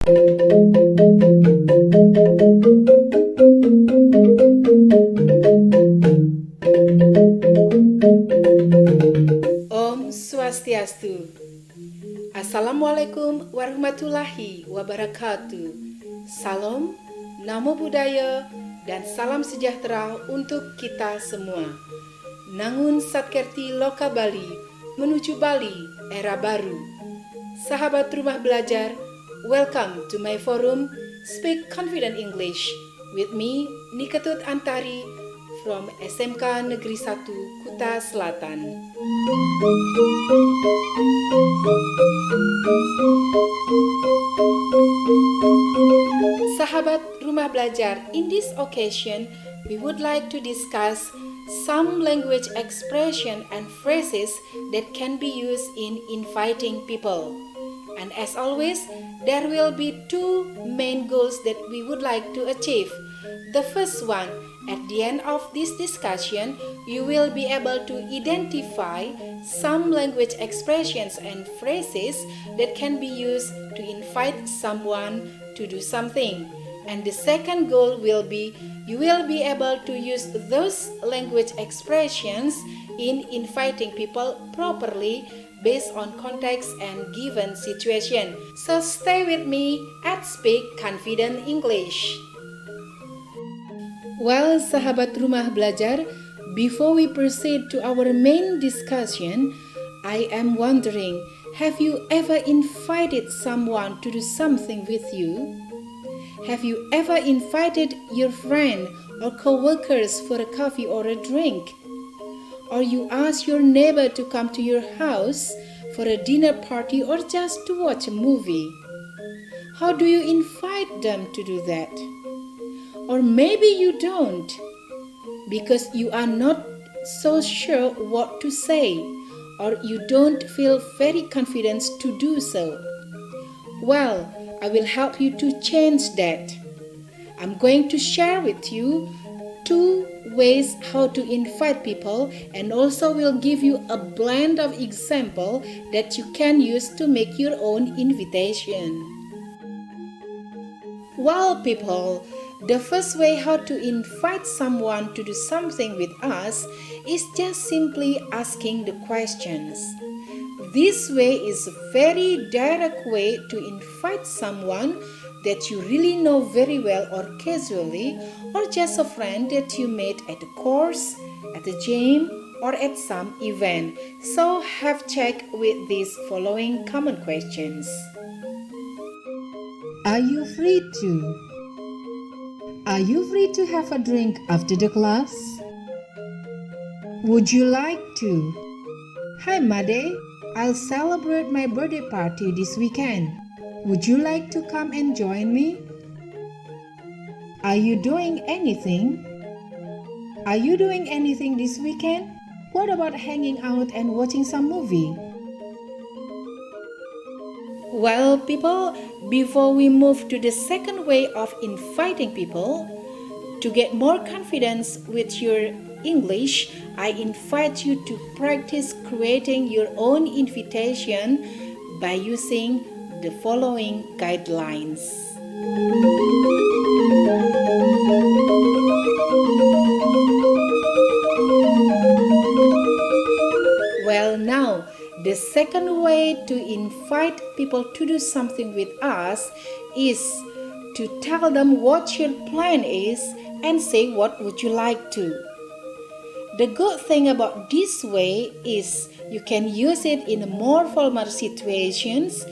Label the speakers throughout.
Speaker 1: Om Swastiastu. Assalamualaikum warahmatullahi wabarakatuh. Salam, Namo Buddhaya, dan salam sejahtera untuk kita semua. Nangun Satkerti Loka Bali, menuju Bali era baru. Sahabat rumah belajar, welcome to my forum Speak Confident English with me, Niketut Antari from SMK Negeri 1 Kuta Selatan. Sahabat rumah belajar, in this occasion, we would like to discuss some language expression and phrases that can be used in inviting people. And as always, there will be two main goals that we would like to achieve. The first one, at the end of this discussion, you will be able to identify some language expressions and phrases that can be used to invite someone to do something. And the second goal will be you will be able to use those language expressions in inviting people properly based on context and given situation. So stay with me at Speak Confident English. Well, sahabat rumah belajar, before we proceed to our main discussion, I am wondering, have you ever invited someone to do something with you? Have you ever invited your friend or co-workers for a coffee or a drink? Or you ask your neighbor to come to your house for a dinner party or just to watch a movie? How do you invite them to do that? Or maybe you don't, because you are not so sure what to say, or you don't feel very confident to do so. Well, I will help you to change that. I'm going to share with you two ways how to invite people, and also will give you a blend of example that you can use to make your own invitation. Well, people, the first way how to invite someone to do something with us is just simply asking the questions. This way is a very direct way to invite someone that you really know very well or casually, or just a friend that you met at a course, at a gym, or at some event. So have check with these following common questions.
Speaker 2: Are you free to? Are you free to have a drink after the class? Would you like to? Hi Made, I'll celebrate my birthday party this weekend. Would you like to come and join me? Are you doing anything? Are you doing anything this weekend? What about hanging out and watching some movie?
Speaker 1: Well, people, before we move to the second way of inviting people, to get more confidence with your English, I invite you to practice creating your own invitation by using the following guidelines. Well, now, the second way to invite people to do something with us is to tell them what your plan is and say what would you like to. The good thing about this way is you can use it in more formal situations,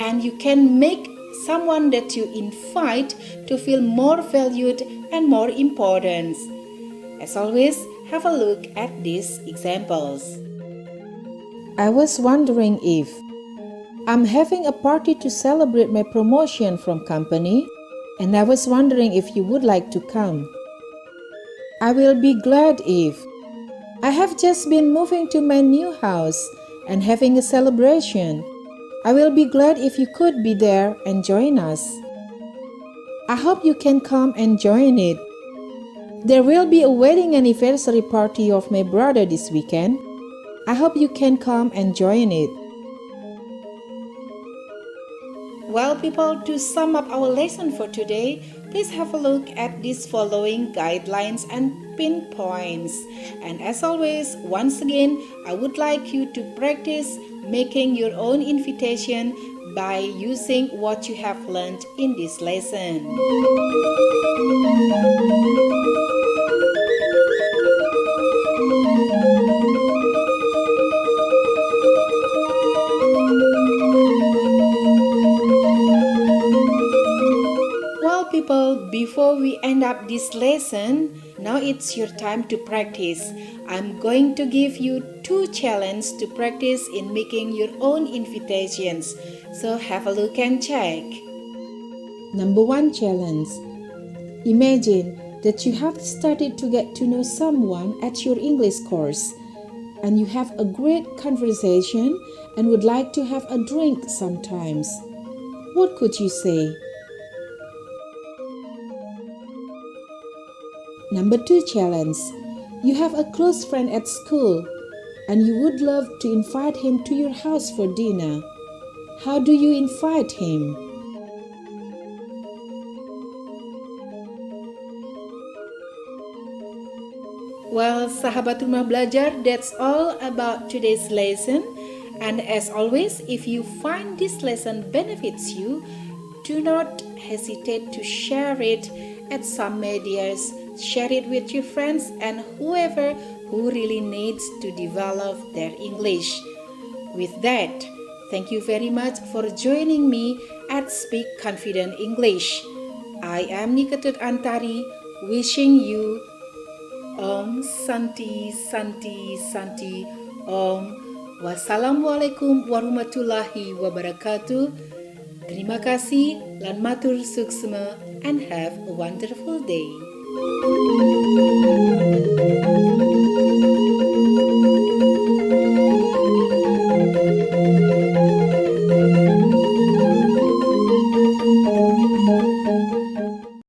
Speaker 1: and you can make someone that you invite to feel more valued and more important. As always, have a look at these examples. I was wondering if I'm having a party to celebrate my promotion from company, and I was wondering if you would like to come. I will be glad if I have just been moving to my new house and having a celebration. I will be glad if you could be there and join us. I hope you can come and join it. There will be a wedding anniversary party of my brother this weekend. I hope you can come and join it. Well, people, to sum up our lesson for today, please have a look at these following guidelines and pinpoints. And as always, once again, I would like you to practice making your own invitation by using what you have learned in this lesson. Well, people, before we end up this lesson, now it's your time to practice. I'm going to give you 2 challenges to practice in making your own invitations. So have a look and check.
Speaker 2: Number 1 challenge. Imagine that you have started to get to know someone at your English course, and you have a great conversation and would like to have a drink sometimes. What could you say? Number 2 challenge. You have a close friend at school and you would love to invite him to your house for dinner. How do you invite him?
Speaker 1: Well, sahabat rumah belajar, that's all about today's lesson. And as always, if you find this lesson benefits you, do not hesitate to share it at some medias. Share it with your friends and whoever who really needs to develop their English. With that, thank you very much for joining me at Speak Confident English. I am Niketut Antari, wishing you Om Santi Santi Santi Om. Wassalamualaikum warahmatullahi wabarakatuh. Terima kasih lan matur suksema and have a wonderful day.